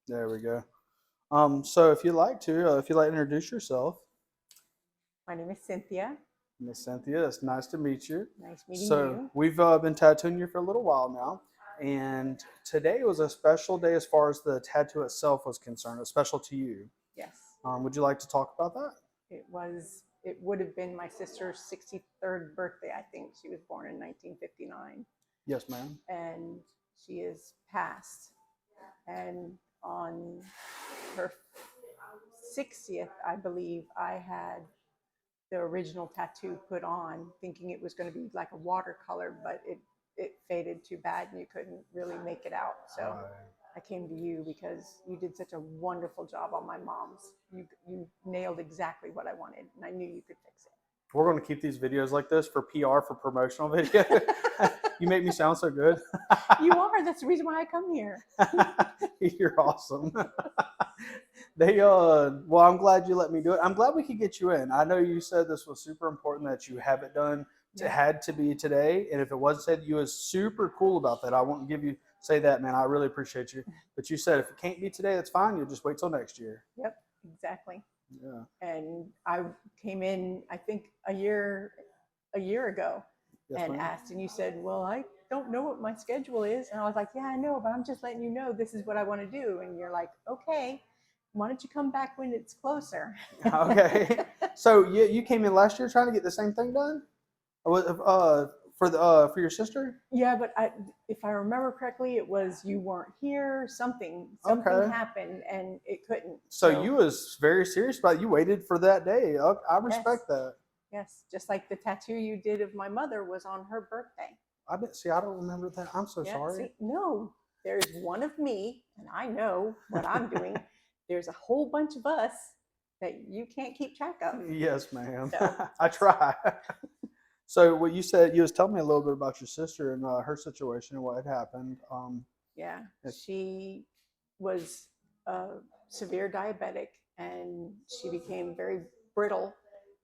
There we go. So if you'd like to introduce yourself, My name is Cynthia. Miss Cynthia, it's nice to meet you. Nice meeting So you. we've been tattooing you for a little while now, and today was a special day as far as the tattoo itself was concerned. It's special to you. Yes, Would you like to talk about that? it would have been my sister's 63rd birthday, I think. She was born in 1959, Yes, ma'am. and she is passed. And on her 60th, I believe, I had the original tattoo put on, thinking it was going to be like a watercolor, but it faded too bad and you couldn't really make it out. So Right. I came to you because you did such a wonderful job on my mom's. You nailed exactly what I wanted, and I knew you could fix We're going to keep these videos like this for PR, for promotional video. You make me sound so good. it. You are. That's the reason why I come here. You're awesome. Well, I'm glad you let me do it. I'm glad we could get you in. I know you said this was super important that you have it done. It Yeah. had to be today, and if it wasn't said, you was super cool about that. I won't say that, man. I really appreciate you. But you said if it can't be today, that's fine. You'll just wait till next year. Yep. Exactly. Yeah. And I came in, I think, a year ago, Yes, and ma'am. asked, and you said, "Well, I don't know what my schedule is," and I was like, "Yeah, I know, but I'm just letting you know this is what I want to do." And you're like, "Okay, why don't you come back when it's closer?" Okay. So you came in last year trying to get the same thing done. For your sister. Yeah, but if I remember correctly, it was you weren't here. Something Okay. happened, and it couldn't. So you was very serious about it. You waited for that day. I Yes, respect that. yes, just like the tattoo you did of my mother was on her birthday. I didn't see. I don't remember that. I'm so Yeah, sorry. see, no, there's one of me, and I know what I'm doing. There's a whole bunch of us that you can't keep track of. Yes, ma'am. So I try. So what you said, you was telling me a little bit about your sister and her situation and what had happened. yeah, It, she was a severe diabetic, and she became very brittle.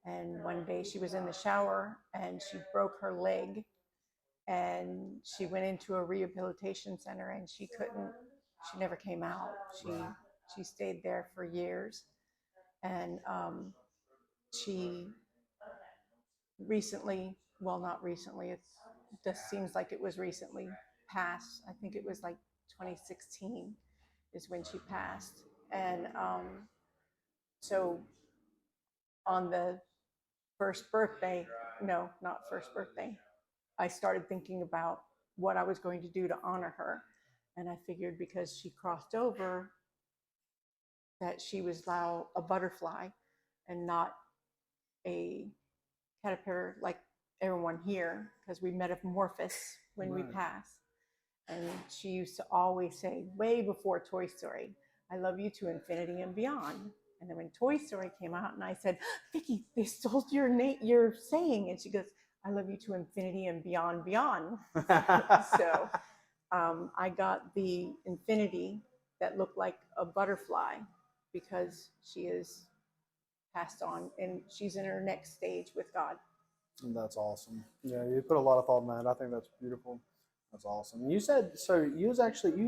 And one day she was in the shower and she broke her leg, and she went into a rehabilitation center, and she never came out. She stayed there for years, and she recently, well, not recently, it just seems like it was recently, passed. I think it was like 2016 is when she passed. And so on the first birthday, no, not first birthday, I started thinking about what I was going to do to honor her. And I figured because she crossed over, that she was now a butterfly and not a caterpillar like everyone here, because we metamorphose when we right. pass. And she used to always say, way before Toy Story, "I love you to infinity and beyond." And then when Toy Story came out, and I said, "Vicky, they stole your saying," and she goes, "I love you to infinity and beyond, beyond." So I got the infinity that looked like a butterfly because she is passed on, and she's in her next stage with God. And that's awesome. Yeah, you put a lot of thought in that. I think that's beautiful. That's awesome. You said so. You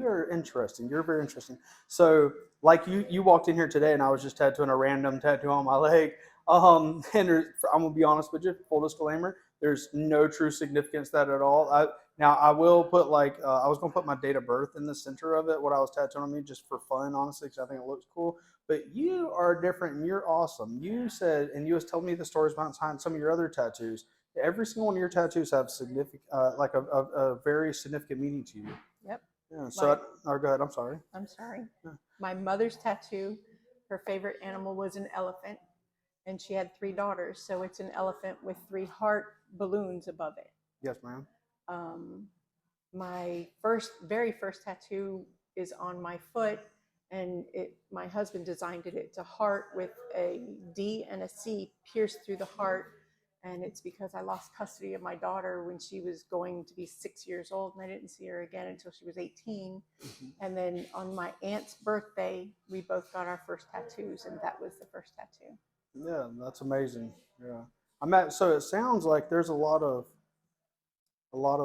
are interesting. You're very interesting. So like you walked in here today, and I was just tattooing a random tattoo on my leg. And I'm gonna be honest with you. Full disclaimer: there's no true significance to that at all. Now I will put I was gonna put my date of birth in the center of it. What I was tattooing on me just for fun, honestly, because I think it looks cool. But you are different and you're awesome. You said, and you was telling me the stories behind some of your other tattoos. Every single one of your tattoos have significant, a very significant meaning to you. Yep. Yeah. My, Go ahead. I'm sorry. I'm sorry. Yeah. My mother's tattoo, her favorite animal was an elephant, and she had three daughters. So it's an elephant with three heart balloons above it. Yes, ma'am. Um, my very first tattoo is on my foot, and my husband designed it. It's a heart with a D and a C pierced through the heart, and it's because I lost custody of my daughter when she was going to be 6 years old, and I didn't see her again until she was 18. Mm-hmm. And then on my aunt's birthday, we both got our first tattoos, and that was the first tattoo. Yeah, that's amazing. Yeah. So it sounds like there's a lot of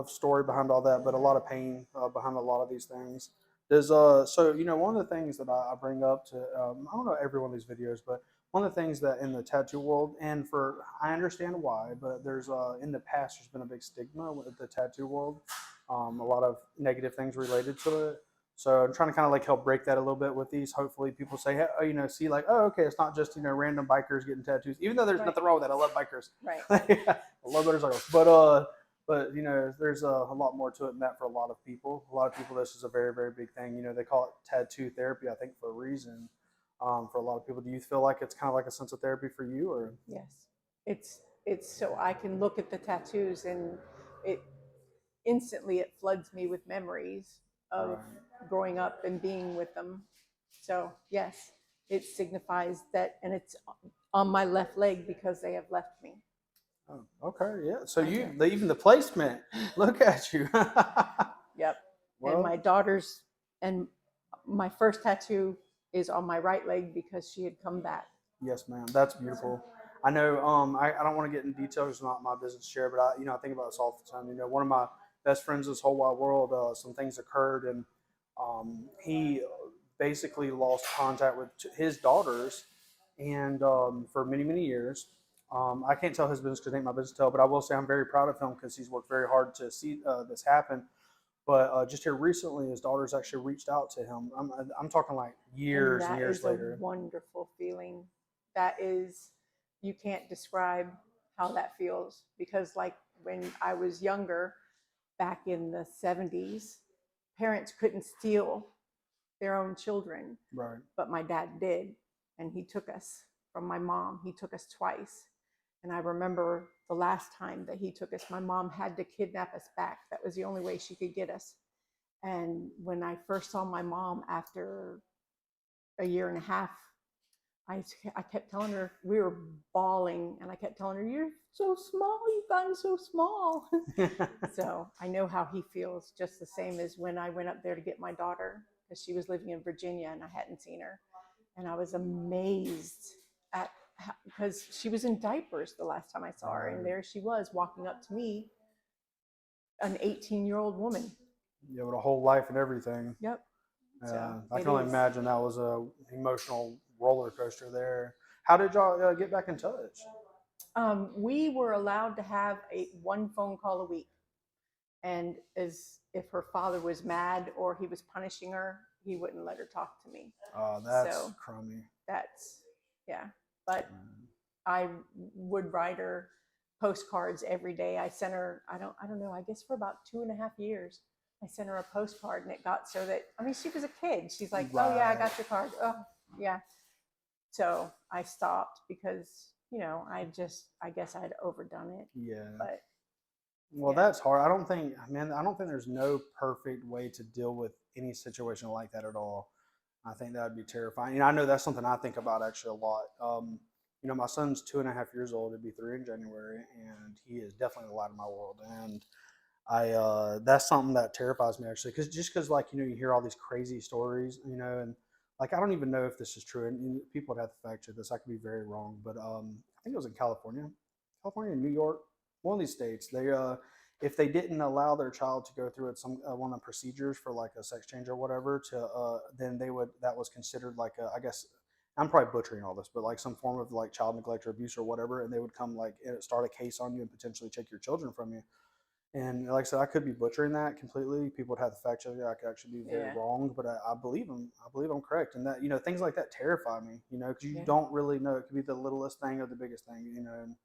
story behind all that, but a lot of pain behind a lot of these things. Does so one of the things that I bring up to I don't know every one of these videos, but one of the things that in the tattoo world, and for I understand why, but there's in the past there's been a big stigma with the tattoo world, a lot of negative things related to it. So I'm trying to kind of like help break that a little bit with these. Hopefully, people say, hey, see like, oh, okay, it's not just random bikers getting tattoos. Even though there's Right. nothing wrong with that, I love bikers. Right. I love motorcycles, but there's a lot more to it than that for a lot of people. A lot of people, this is a very, very big thing. They call it tattoo therapy, I think, for a reason. For a lot of people, do you feel like it's kind of like a sense of therapy for you, or? Yes. It's so I can look at the tattoos and it instantly it floods me with memories of Right. growing up and being with them. So yes, it signifies that, and it's on my left leg because they have left me. Oh, okay, yeah. So I even the placement. Look at you. Yep. And my Well, daughter's, and my first tattoo is on my right leg because she had come back. yes, ma'am. That's So, beautiful. I know. I don't want to get in details. It's not my business to share, but I think about this all the time. One of my best friends in this whole wide world. Some things occurred, and he basically lost contact with his daughters, and for many many years. I can't tell his business because it ain't my business to tell, but I will say I'm very proud of him because he's worked very hard to see this happen. But just here recently, his daughters actually reached out to him. I'm talking like and years and that years is a later. wonderful feeling. That is, you can't describe how that feels because, like, when I was younger, back in the 70s, parents couldn't steal their own children, Right. but my dad did. And he took us from my mom. He took us twice. And I remember the last time that he took us, my mom had to kidnap us back. That was the only way she could get us. And when I first saw my mom after a year and a half, I kept telling her, we were bawling, and I kept telling her, you're so small, you've gotten so small. So I know how he feels, just the same as when I went up there to get my daughter, because she was living in Virginia and I hadn't seen her. And I was amazed at how, because she was in diapers the last time I saw her. And there she was walking up to me, an 18-year-old woman. Yeah, with a whole life and everything. Yep. So I can only imagine that was a emotional roller coaster there. How did y'all get back in touch? We were allowed to have one phone call a week. And as if her father was mad or he was punishing her, he wouldn't let her talk to me. Oh, that's So crummy. that's, yeah. But I would write her postcards every day. I sent her, I don't know, I guess for about 2.5 years, I sent her a postcard, and it got so that, I mean, she was a kid. She's like, oh yeah, I got your card. Oh yeah. So I stopped because, I guess I'd overdone it. Yeah. But Well, yeah. that's hard. I don't think there's no perfect way to deal with any situation like that at all. I think that would be terrifying. I know that's something I think about actually a lot. My son's 2.5 years old. He'll be 3 in January, and he is definitely the light of my world. And that's something that terrifies me actually, because like you hear all these crazy stories, and like I don't even know if this is true, and people would have to fact check this. I could be very wrong, but I think it was in California, New York, one of these states. They if they didn't allow their child to go through it, some one of the procedures for like a sex change or whatever, to then that was considered like I guess I'm probably butchering all this, but like some form of like child neglect or abuse or whatever, and they would come like start a case on you and potentially take your children from you. And like I said, I could be butchering that completely. People would have to fact check it. I could actually be very wrong, but I believe them. I believe I'm correct. And that, things like that terrify me, because you don't really know. It could be the littlest thing or the biggest thing, and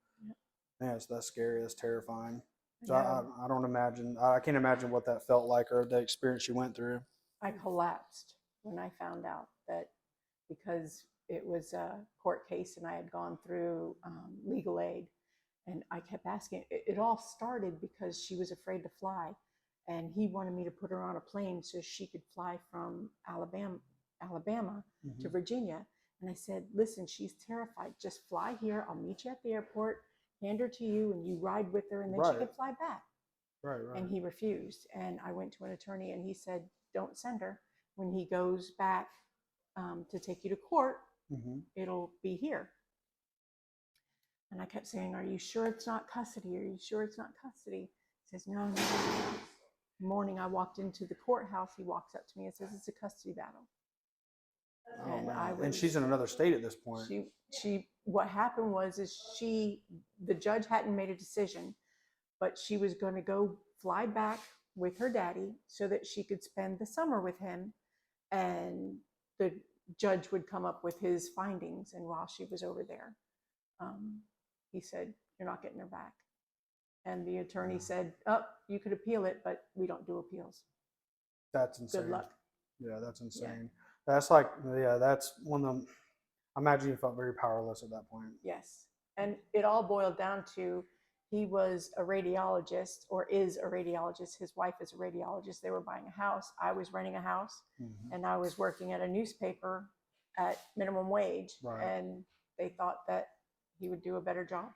yeah, so that's scary. That's terrifying. So I don't imagine, I can't imagine what that felt like or the experience you went through. I collapsed when I found out that, because it was a court case and I had gone through legal aid. And I kept asking. It all started because she was afraid to fly, and he wanted me to put her on a plane so she could fly from Alabama to Virginia. And I said, listen, she's terrified. Just fly here. I'll meet you at the airport, hand her to you, and you ride with her, and then she can fly back. Right. And he refused. And I went to an attorney, and he said, don't send her. When he goes back to take you to court, it'll be here. And I kept saying, are you sure it's not custody? Are you sure it's not custody? He says, no, no, no, no. morning I walked into the courthouse, he walks up to me and says, "It's a custody battle." Oh And I man. And was, she's in another state at this point. what happened was, the judge hadn't made a decision, but she was going to go fly back with her daddy so that she could spend the summer with him. And the judge would come up with his findings. And while she was over there, he said, "You're not getting her back." And the attorney said, "Oh, you could appeal it, but we don't do appeals. That's insane. Good luck." Yeah, that's insane. Yeah. That's like, yeah, that's one of them. I imagine you felt very powerless at that point. Yes. And it all boiled down to, he was a radiologist, or is a radiologist. His wife is a radiologist. They were buying a house. I was renting a house, and I was working at a newspaper at minimum wage. Right. And they thought that he would do a better job.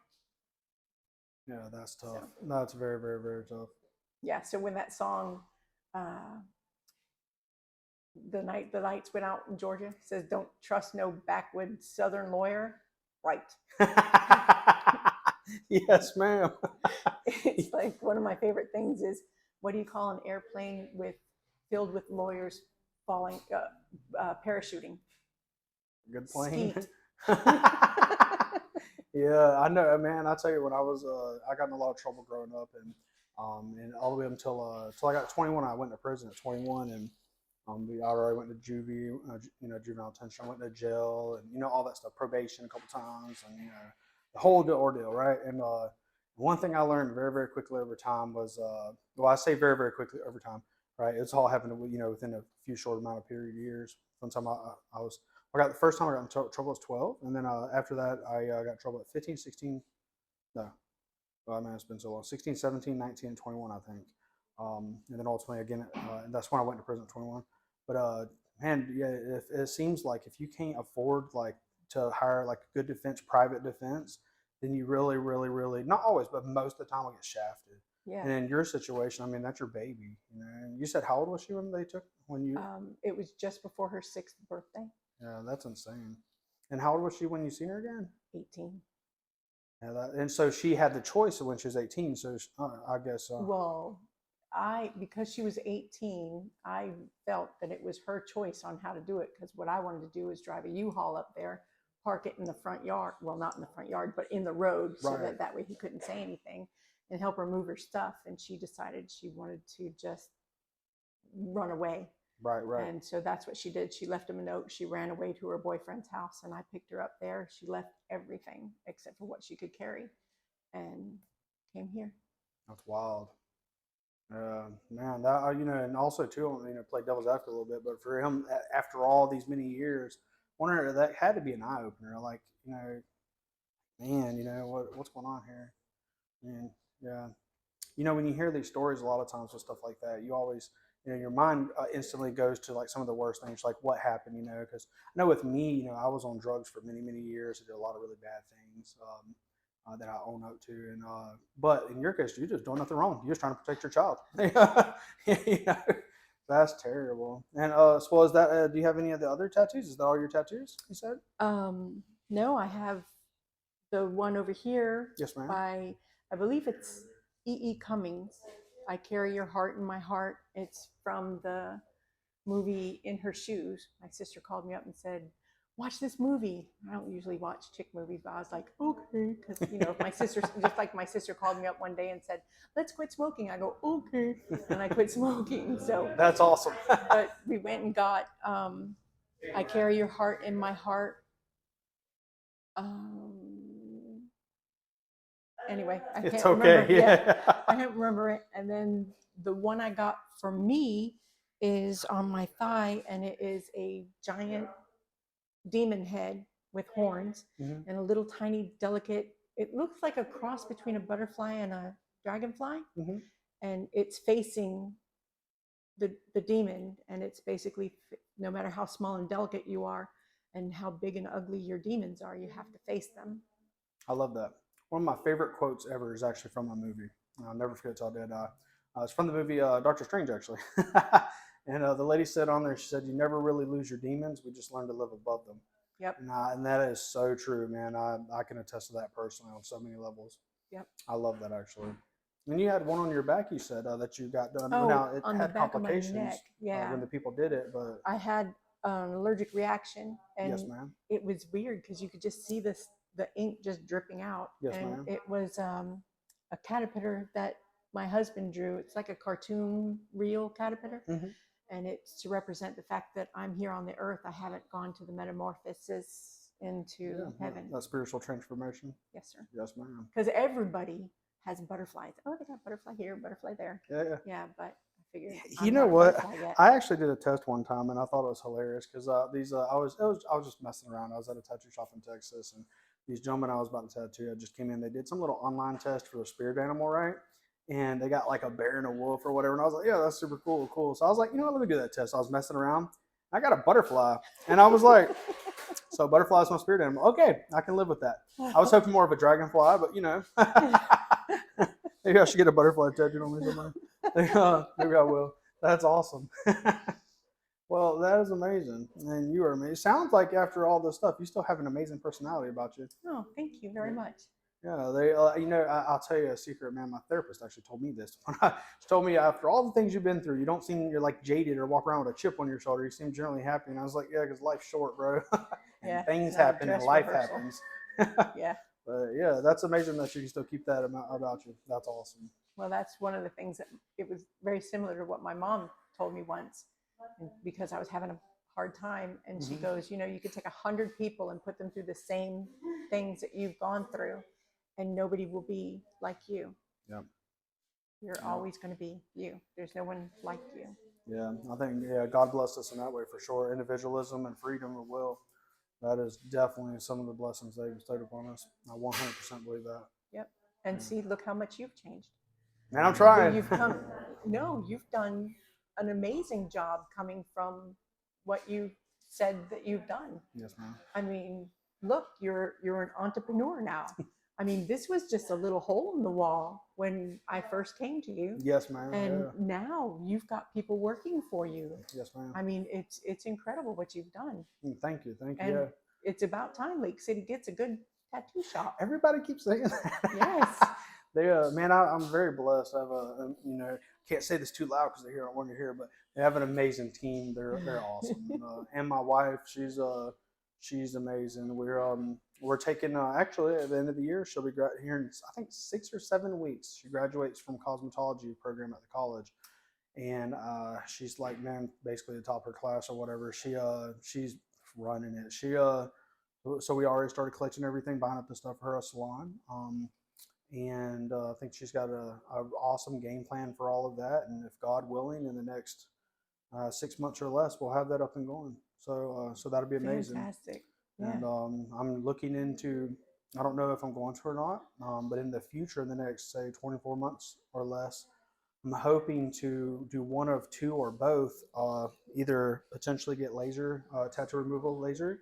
Yeah, that's tough. That's very, very, very tough. Yeah. So when that song, the night the lights went out in Georgia, says, "Don't trust no backwoods Southern lawyer." Right. Yes, ma'am. It's like one of my favorite things is, what do you call an airplane filled with lawyers falling, parachuting? Good plane. Skeet. Yeah, I know, man. I tell you, when I was, I got in a lot of trouble growing up, and all the way until I got 21, I went to prison at 21, and I already went to juvie, juvenile detention. I went to jail, and all that stuff, probation a couple times, and the whole ordeal, right? And one thing I learned very, very quickly over time was, well, I say very, very quickly over time, right? It's all happened, within a few short amount of period of years. One time the first time I got in trouble was 12, and then after that I got in trouble at 15, 16. No, well, I mean, it's been so long. 16, 17, 19, and 21, I think. And then ultimately again, and that's when I went to prison at 21. But man, yeah, it seems like if you can't afford like to hire like a good defense, private defense, then you really, really, really, not always, but most of the time will get shafted. Yeah. And in your situation, I mean, that's your baby. And you said how old was she when you? It was just before her 6th birthday. Yeah, that's insane. And how old was she when you seen her again? 18. Yeah, and so she had the choice of when she was 18. So I guess. Well, because she was 18, I felt that it was her choice on how to do it, because what I wanted to do was drive a U-Haul up there, park it in the front yard. Well, not in the front yard, but in the road, so Right. that way he couldn't say anything, and help her move her stuff. And she decided she wanted to just run away. Right, right. And so that's what she did. She left him a note. She ran away to her boyfriend's house, and I picked her up there. She left everything except for what she could carry, and came here. That's wild. Man, that and also too, play devil's advocate a little bit, but for him, after all these many years, wonder that had to be an eye opener. Like, man, what's going on here? And yeah, when you hear these stories, a lot of times with stuff like that, you always, your mind instantly goes to like some of the worst things, like what happened, because I know with me, I was on drugs for many, many years. I did a lot of really bad things. That I own up to, and but in your case, you're just doing nothing wrong. You're just trying to protect your child. That's terrible. And so is that? Do you have any of the other tattoos? Is that all your tattoos? You said? No, I have the one over here. Yes, ma'am. By, I believe it's E.E. Cummings. "I Carry Your Heart in My Heart." It's from the movie In Her Shoes. My sister called me up and said, "Watch this movie." I don't usually watch chick movies, but I was like, okay. Because, my sister, just like my sister called me up one day and said, "Let's quit smoking." I go, okay. And I quit smoking. So that's awesome. but we went and got "I Carry Your Heart in My Heart." Anyway, I It's can't okay. remember. Yeah. I can't remember it. And then the one I got for me is on my thigh, and it is a giant demon head with horns, Mhm. and a little tiny delicate, it looks like a cross between a butterfly and a dragonfly. Mhm. And it's facing the demon, and it's basically, no matter how small and delicate you are and how big and ugly your demons are, you have to face them. I love that. One of my favorite quotes ever is actually from a movie. I'll never forget till I did. It's from the movie Doctor Strange, actually. And the lady said on there, she said, "You never really lose your demons. We just learn to live above them." Yep. And that is so true, man. I can attest to that personally on so many levels. Yep. I love that, actually. And you had one on your back, you said, that you got done. Oh, Now, it on the had back of my complications neck. Yeah. when the people did it, but I had an allergic reaction, yes, and ma'am. it was weird because you could just see the ink just dripping out, Yes, and ma'am. it was a caterpillar that my husband drew. It's like a cartoon real caterpillar, Hmm. and it's to represent the fact that I'm here on the earth. I haven't gone to the metamorphosis into Yeah, heaven. that spiritual transformation. Yes, sir. Yes, ma'am. Because everybody has butterflies. Oh, they got butterfly here, butterfly there. Yeah, yeah. Yeah, but I figured You I'm know not a what? butterfly yet. I actually did a test one time, and I thought it was hilarious because I was just messing around. I was at a tattoo shop in Texas, and these gentlemen I was about to tattoo, I just came in. They did some little online test for the spirit animal, right? And they got like a bear and a wolf or whatever, and I was like, yeah, that's super cool. So I was like, you know what? Let me do that test. I was messing around. I got a butterfly, and I was like, so butterfly is my spirit animal. Okay, I can live with that. I was hoping more of a dragonfly, but you know, maybe I should get a butterfly tattooed on me somewhere. Maybe I will. That's awesome. Well, that is amazing, and you are amazing. Sounds like after all this stuff, you still have an amazing personality about you. Oh, thank you very much. Yeah, they. You know, I'll tell you a secret, man. My therapist actually told me this. She told me after all the things you've been through, you don't seem you're like jaded or walk around with a chip on your shoulder. You seem generally happy, and I was like, yeah, because life's short, bro, and Yeah, things not a happen and dress life rehearsal. happens. Yeah. But yeah, that's amazing that you can still keep that about you. That's awesome. Well, that's one of the things that it was very similar to what my mom told me once, because I was having a hard time, and she Mhm. goes, you could take 100 people and put them through the same things that you've gone through, and nobody will be like you. Yeah. You're Yeah. always going to be you. There's no one like you. Yeah, I think God blessed us in that way for sure. Individualism and freedom of will. That is definitely some of the blessings they bestowed upon us. I 100% believe that. Yep. And see, look how much you've changed. Man, I'm trying. You've come. No, you've done an amazing job coming from what you said that you've done. Yes, ma'am. I mean, look, you're an entrepreneur now. I mean, this was just a little hole in the wall when I first came to you, Yes, ma'am. and Yeah. now you've got people working for you. Yes, ma'am. I mean, it's incredible what you've done, Thank you. Thank you. and Yeah. it's about time Lake City gets a good tattoo shop. Everybody keeps saying that. Yes. They, man, I'm very blessed. I have can't say this too loud because they want to hear, but they have an amazing team. They're awesome. And my wife, she's amazing. We're taking actually at the end of the year, she'll be here in I think 6 or 7 weeks. She graduates from cosmetology program at the college, and she's like, man, basically the top of her class or whatever. She's running it. So we already started collecting everything, buying up the stuff for her salon. And I think she's got a awesome game plan for all of that. And if God willing, in the next 6 months or less, we'll have that up and going. So that'll be amazing. Fantastic. Yeah. And I'm looking into. I don't know if I'm going to or not, but in the future, in the next say 24 months or less, I'm hoping to do one of two or both. Either potentially get laser tattoo removal laser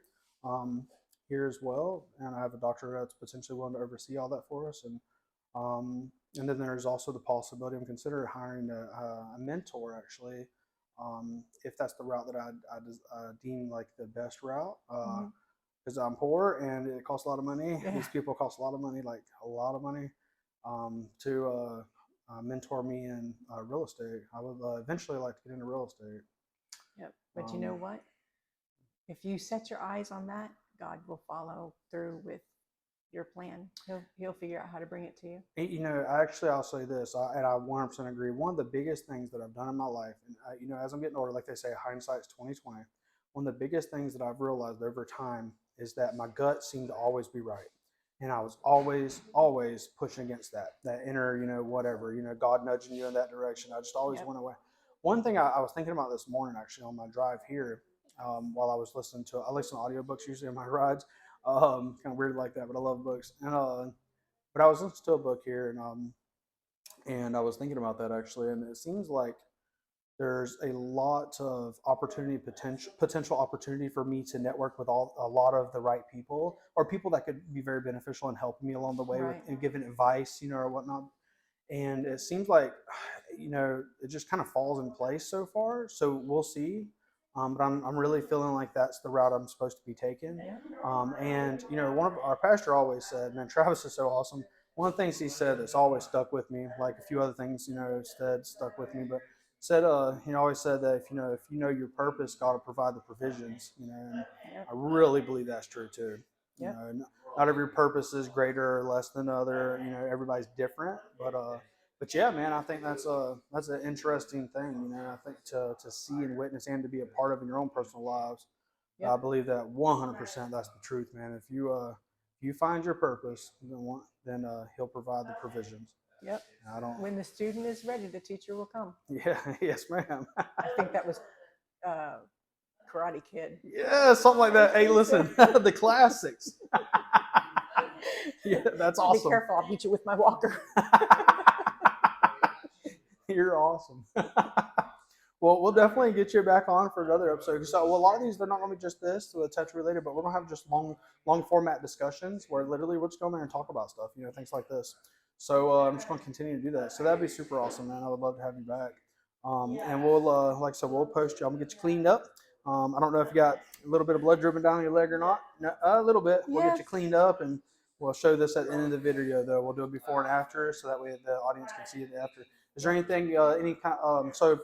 here as well, and I have a doctor that's potentially willing to oversee all that for us. And then there's also the possibility I'm considering hiring a mentor actually, if that's the route that I deem like the best route. Because I'm poor and it costs a lot of money. Yeah. These people cost a lot of money, like a lot of money, to mentor me in real estate. I would eventually like to get into real estate. Yep. But you know what? If you set your eyes on that, God will follow through with your plan. He'll figure out how to bring it to you. You know, actually, I'll say this, and I 100% agree. One of the biggest things that I've done in my life, and as I'm getting older, like they say, hindsight's 20/20. One of the biggest things that I've realized over time is that my gut seemed to always be right, and I was always pushing against that inner, whatever, God nudging you in that direction. I just always went away. One thing I was thinking about this morning, actually, on my drive here, while I listen to audiobooks usually on my rides. Kind of weird like that, but I love books. And but I was listening to a book here, and I was thinking about that actually, and it seems like there's a lot of potential opportunity for me to network with a lot of the right people, or people that could be very beneficial in helping me along the way Right. and giving advice, or whatnot. And it seems like it just kind of falls in place so far. So we'll see. But I'm really feeling like that's the route I'm supposed to be taking. Yeah. And one of our pastor always said, "Man, Travis is so awesome. one of the things he said that's always stuck with me, like a few other things, you know, said stuck with me, but said, he always said that if you know your purpose, God will provide the provisions, you know, and Yep. I really believe that's true too. You Yep. know, not every purpose is greater or less than other. You know, everybody's different, but yeah, man, I think that's an interesting thing. You know, I think to see and witness and to be a part of in your own personal lives. Yep. I believe that 100% that's the truth, man. If you find your purpose, then He'll provide the provisions. Yep. I don't. When the student is ready, the teacher will come. Yeah. Yes, ma'am. I think that was Karate Kid. Yeah, something like that. Hey, listen, the classics. Yeah, that's awesome. Be careful, I'll beat you with my walker. You're awesome. Well, we'll definitely get you back on for another episode. So, well, a lot of these, they're not going to be just this, to touch related, but we're going to have just long format discussions where literally we're just going there and talk about stuff, you know, things like this. So I'm just going to continue to do that. So that'd be super awesome, man. I would love to have you back. And we'll, like I said, we'll post you. I'm going to get you cleaned up. I don't know if you got a little bit of blood dripping down your leg or not. No, a little bit. We'll get you cleaned up, and we'll show this at the end of the video, though. We'll do it before and after, so that way the audience can see it after. Is there anything, any kind? So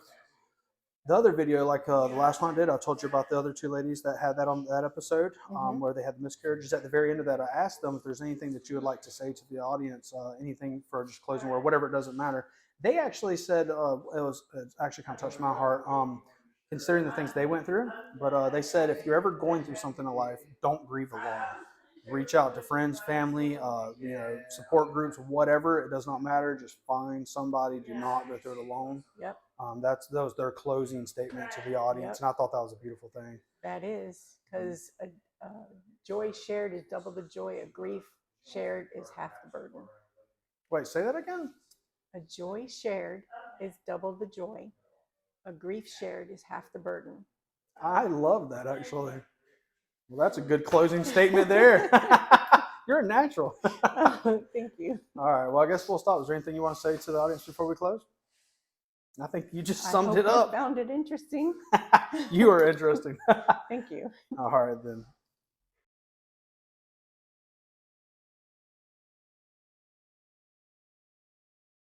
the other video, like the last one I did, I told you about the other two ladies that had that on that episode, where they had the miscarriages. At the very end of that, I asked them if there's anything that you would like to say to the audience, anything for just closing word, whatever, it doesn't matter. They actually said it actually kind of touched my heart, considering the things they went through. But they said if you're ever going through something in life, don't grieve alone. Reach out to friends, family, you know, support groups, whatever. It does not matter. Just find somebody. Do not go through it alone. Yep. That was their closing statement to the audience, and I thought that was a beautiful thing. That is, because joy shared is double the joy. A grief shared is half the burden. Wait, say that again. A joy shared is double the joy. A grief shared is half the burden. I love that, actually. Well, that's a good closing statement there. You're a natural. Thank you. All right. Well, I guess we'll stop. Is there anything you want to say to the audience before we close? I think you just summed it up. I found it interesting. You are interesting. Thank you. All right, then.